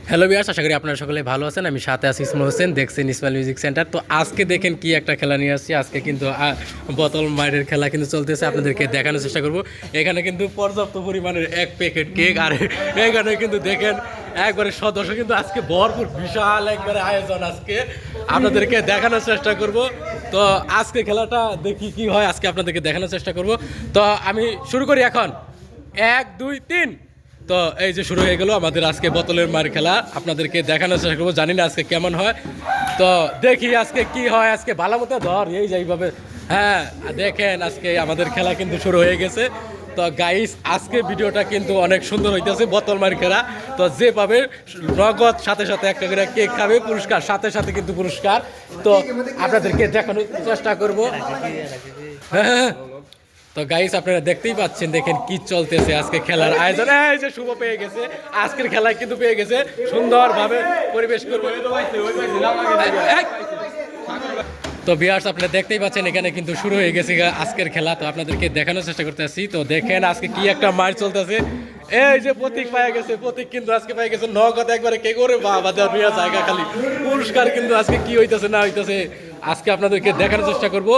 Hello viewers, আশা করি আপনারা সকলে ভালো আছেন। আমি সাথে আছি ইসমাইল হোসেন, দেখছেন ইসমাইল মিউজিক সেন্টার। তো আজকে দেখেন কি একটা খেলা নিয়ে আসছি। আজকে কিন্তু বোতল মাইরের খেলা কিন্তু চলতেছে, আপনাদেরকে দেখানোর চেষ্টা করব। এখানে কিন্তু পর্যাপ্ত পরিমাণের এক প্যাকেট কেক, আর এখানে কিন্তু দেখেন একবারে সদস্য কিন্তু আজকে ভরপুর, বিশাল একবারে আয়োজন। আজকে আপনাদেরকে দেখানোর চেষ্টা করব। তো আজকে খেলাটা দেখি কি হয়, আজকে আপনাদেরকে দেখানোর চেষ্টা করব। তো আমি শুরু করি এখন। 1 2 3। তো এই যে শুরু হয়ে গেল আমাদের আজকে বোতলের মার খেলা, আপনাদেরকে দেখানোর চেষ্টা করবো। জানি না আজকে কেমন হয়, তো দেখি আজকে কি হয়। আজকে ভালো মতো ধর এই যে এইভাবে, হ্যাঁ দেখেন আজকে আমাদের খেলা কিন্তু শুরু হয়ে গেছে। তো গাইস, আজকে ভিডিওটা কিন্তু অনেক সুন্দর হইতেছে, বোতল মার খেলা। তো যে পাবে নগদ সাথে সাথে একটা করে কেক খাবে, পুরস্কার সাথে সাথে কিন্তু পুরস্কার। তো আপনাদেরকে দেখানোর চেষ্টা করবো। হ্যাঁ, তো গাইস আপনারা দেখতেই পাচ্ছেন, দেখেন কি চলতেছে আজকে খেলার আয়োজন। এই যে শুভ পেয়ে গেছে, আজকের খেলায় কিন্তু পেয়ে গেছে, সুন্দরভাবে পরিবেশ করবে। তো ভিউয়ার্স আপনারা দেখতেই পাচ্ছেন, এখানে কিন্তু শুরু হয়ে গেছে আজকের খেলা। তো আপনাদেরকে দেখানোর চেষ্টা করতেছি। তো দেখেন আজকে কি একটা মার চলতেছে। এই যে প্রতীক পাওয়া গেছে, প্রতীক কিন্তু আজকে পাই গেছে নগদ একবারে কে করে বাবা দেওয়া জায়গা খালি পুরস্কার। কিন্তু আজকে কি হইতেছে না হইতেছে আজকে আপনাদেরকে দেখানোর চেষ্টা করব।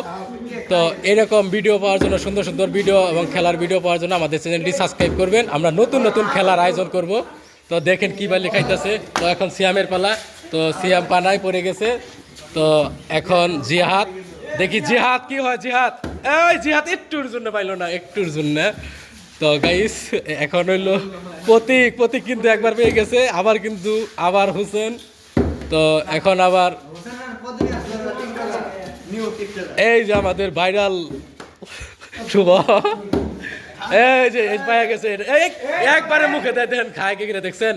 তো এরকম ভিডিও পাওয়ার জন্য, সুন্দর সুন্দর ভিডিও এবং খেলার ভিডিও পাওয়ার জন্য আমাদের চ্যানেলটি সাবস্ক্রাইব করবেন। আমরা নতুন নতুন খেলার আয়োজন করব। তো দেখেন কী বা লেখাইতেছে। তো এখন সিয়ামের পালা। তো সিয়াম পানায় পড়ে গেছে। তো এখন জিহাদ, দেখি জিহাদ কি হয়। জিহাদ, এই জিহাদ একটুর জন্য পাইলো না, একটুর জন্য। তো গাইস এখন হইলো প্রতীক, প্রতীক কিন্তু একবার পেয়ে গেছে, আবার কিন্তু আবার হোসেন। তো এখন আবার এই যে আমাদের ভাইরাল শুভ, এই যে পাওয়া গেছে, একবারে মুখে দেন খায় কে কিনা, দেখছেন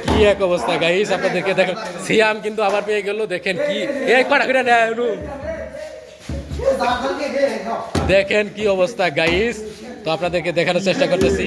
কি এক অবস্থা গাইস। আপনাদেরকে দেখেন সিয়াম কিন্তু আবার পেয়ে গেল, দেখেন কি এই কটা করে নেয়, দেখেন কি অবস্থা গাইস। তো আপনাদেরকে দেখানোর চেষ্টা করতেছি।